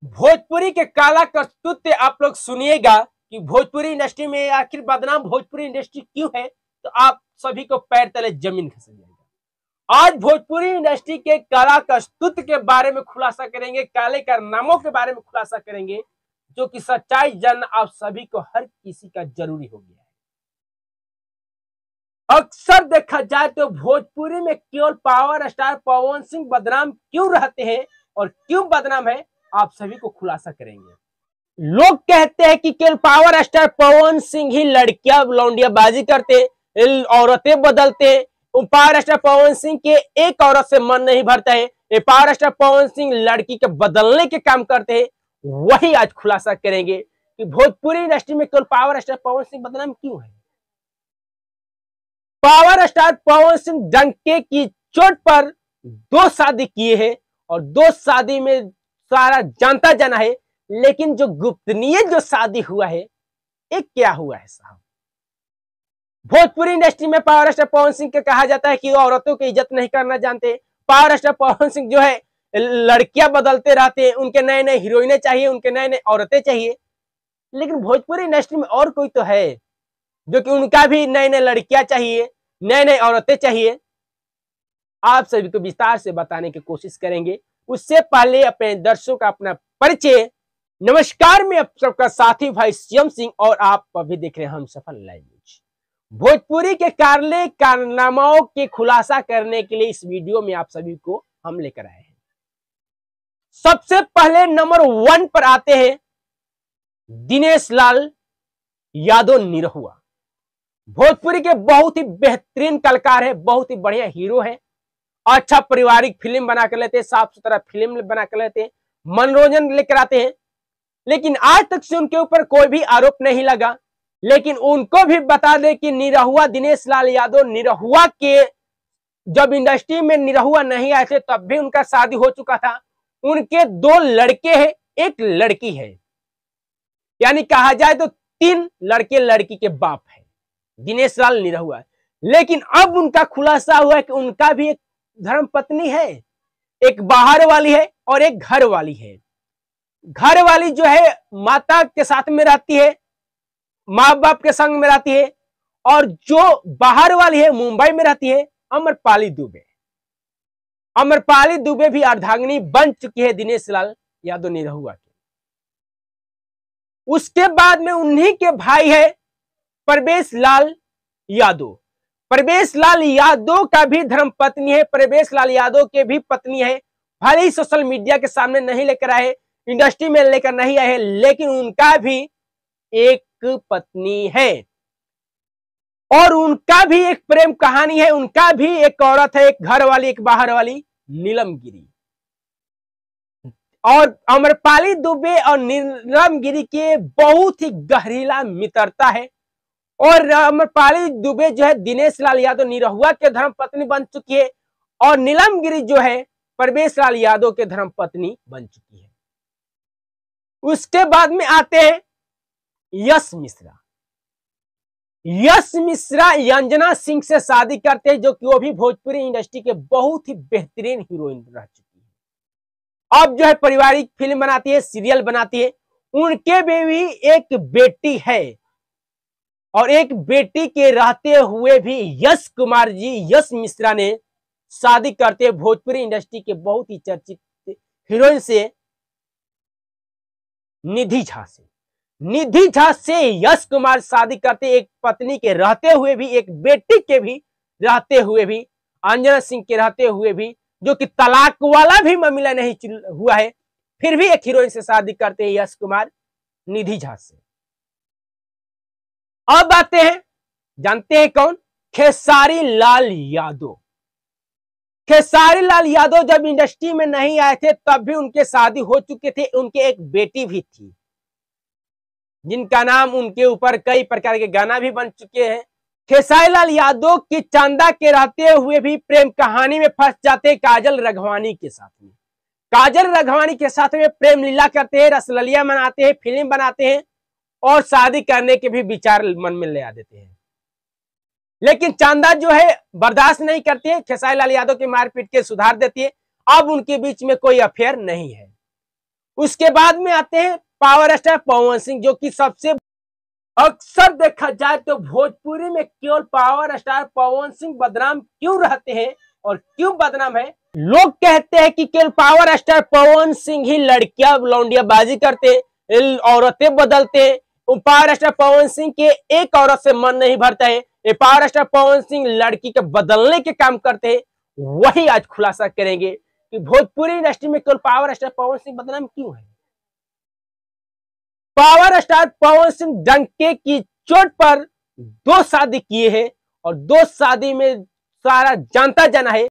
भोजपुरी के काला कस्तूत आप लोग सुनिएगा कि भोजपुरी इंडस्ट्री में आखिर बदनाम भोजपुरी इंडस्ट्री क्यों है, तो आप सभी को पैर तले जमीन खिसक जाएगा। आज भोजपुरी इंडस्ट्री के काला कस्तूत के बारे में खुलासा करेंगे, काले कारनामों के बारे में खुलासा करेंगे, जो कि सच्चाई जानना आप सभी को हर किसी का जरूरी हो गया है। अक्सर देखा जाए तो भोजपुरी में केवल पावर स्टार पवन सिंह बदनाम क्यों रहते हैं और क्यों बदनाम है, आप सभी को खुलासा करेंगे। लोग कहते हैं कि केवल पावर स्टार पवन सिंह ही लड़कियां लौंडियाबाजी करते, औरतें बदलते। पावर स्टार पवन सिंह के एक औरत से मन नहीं भरता है, ये पावर स्टार पवन सिंह लड़की के बदलने के काम करते हैं। वही आज खुलासा करेंगे कि भोजपुरी इंडस्ट्री में केवल पावर स्टार पवन सिंह बदनाम क्यों है। पावर स्टार पवन सिंह डंके की चोट पर 2 शादी किए हैं और 2 शादी में सारा जानता जाना है, लेकिन जो गुप्तनीय जो शादी हुआ है, एक क्या हुआ है साहब। भोजपुरी इंडस्ट्री में पावर स्टार पवन सिंह के कहा जाता है कि वो औरतों की इज्जत नहीं करना जानते। पावर स्टार पवन सिंह जो है लड़कियां बदलते रहते हैं, उनके नए नए हीरोइनें चाहिए, उनके नए नए औरतें चाहिए। लेकिन भोजपुरी इंडस्ट्री में और कोई तो है जो कि उनका भी नए नए लड़कियां चाहिए, नए नए औरतें चाहिए। आप सभी को विस्तार से बताने की कोशिश करेंगे। उससे पहले अपने दर्शकों का अपना परिचय। नमस्कार, मैं आप सबका साथी भाई श्याम सिंह और आप अभी देख रहे हैं हम सफल लाइव न्यूज। भोजपुरी के काले कारनामाओं के खुलासा करने के लिए इस वीडियो में आप सभी को हम लेकर आए हैं। सबसे पहले नंबर 1 पर आते हैं दिनेश लाल यादव निरहुआ। भोजपुरी के बहुत ही बेहतरीन कलाकार है, बहुत ही बढ़िया हीरो है। अच्छा पारिवारिक फिल्म बना कर लेते हैं, साफ सुथरा फिल्म बना कर लेते हैं, मनोरंजन लेकर आते हैं। लेकिन आज तक से उनके ऊपर कोई भी आरोप नहीं लगा। लेकिन उनको भी बता दें कि निरहुआ दिनेश लाल यादव निरहुआ के जब इंडस्ट्री में निरहुआ नहीं आए थे तब भी उनका शादी हो चुका था। उनके 2 लड़के हैं, 1 लड़की है, यानी कहा जाए तो 3 लड़के लड़की के बाप है दिनेश लाल निरहुआ। लेकिन अब उनका खुलासा हुआ है कि उनका भी एक धर्मपत्नी है, एक बाहर वाली है और एक घर वाली है। घर वाली जो है माता के साथ में रहती है, माँ बाप के संग में रहती है, और जो बाहर वाली है मुंबई में रहती है, अमरपाली दुबे। अमरपाली दुबे भी अर्धांगिनी बन चुकी है दिनेश लाल यादव निरहुआ के। उसके बाद में उन्हीं के भाई है प्रवेश लाल यादव। प्रवेश लाल यादव का भी धर्मपत्नी है, प्रवेश लाल यादव के भी पत्नी है। भले ही सोशल मीडिया के सामने नहीं लेकर आए, इंडस्ट्री में लेकर नहीं आए, लेकिन उनका भी एक पत्नी है और उनका भी एक प्रेम कहानी है। उनका भी एक औरत है, एक घर वाली, एक बाहर वाली, नीलम गिरी। और अमरपाली दुबे और नीलम गिरी के बहुत ही गहरीला मित्रता है। और अमरपाली दुबे जो है दिनेश लाल यादव निरहुआ के धर्मपत्नी बन चुकी है और नीलम गिरी जो है प्रवेश लाल यादव के धर्मपत्नी बन चुकी है। उसके बाद में आते हैं यश मिश्रा। यश मिश्रा अंजना सिंह से शादी करते हैं, जो कि वो भी भोजपुरी इंडस्ट्री के बहुत ही बेहतरीन हीरोइन रह चुकी है। अब जो है पारिवारिक फिल्म बनाती है, सीरियल बनाती है। उनके भी एक बेटी है और एक बेटी के रहते हुए भी यश कुमार जी, यश मिश्रा ने शादी करते भोजपुरी इंडस्ट्री के बहुत ही चर्चित हीरोइन से, निधि झा से। निधि झा से यश कुमार शादी करते, एक पत्नी के रहते हुए भी, एक बेटी के भी रहते हुए भी, अंजना सिंह के रहते हुए भी, जो कि तलाक वाला भी मामला नहीं हुआ है, फिर भी एक हीरोइन से शादी करते हैं यश कुमार निधि झा से। अब आते हैं, जानते हैं कौन? खेसारी लाल यादव। खेसारी लाल यादव जब इंडस्ट्री में नहीं आए थे तब भी उनके शादी हो चुके थे। उनके एक बेटी भी थी जिनका नाम, उनके ऊपर कई प्रकार के गाना भी बन चुके हैं। खेसारी लाल यादव की चंदा के रहते हुए भी प्रेम कहानी में फंस जाते काजल रघवानी के साथ में। काजल रघवानी के साथ में प्रेम लीला करते हैं, रसललिया मनाते हैं, फिल्म बनाते हैं और शादी करने के भी विचार मन में ले आ देते हैं। लेकिन चंदा जो है बर्दाश्त नहीं करती है, खेसारी लाल यादव की मारपीट के सुधार देती है। अब उनके बीच में कोई अफेयर नहीं है। उसके बाद में आते हैं पावर स्टार पवन सिंह, जो कि सबसे अक्सर देखा जाए तो भोजपुरी में केवल पावर स्टार पवन सिंह बदनाम क्यों रहते हैं और क्यों बदनाम है। लोग कहते हैं कि केवल पावर स्टार पवन सिंह ही लड़कियां लौंडियाबाजी करते हैं, औरतें बदलते हैं। पावर स्टार पवन सिंह के एक औरत से मन नहीं भरता है। ये पावर स्टार पवन सिंह लड़की के बदलने के काम करते हैं। वही आज खुलासा करेंगे कि भोजपुरी इंडस्ट्री में केवल पावर स्टार पवन सिंह बदनाम क्यों है। पावर स्टार पवन सिंह डंके की चोट पर 2 शादी किए हैं और 2 शादी में सारा जानता जाना है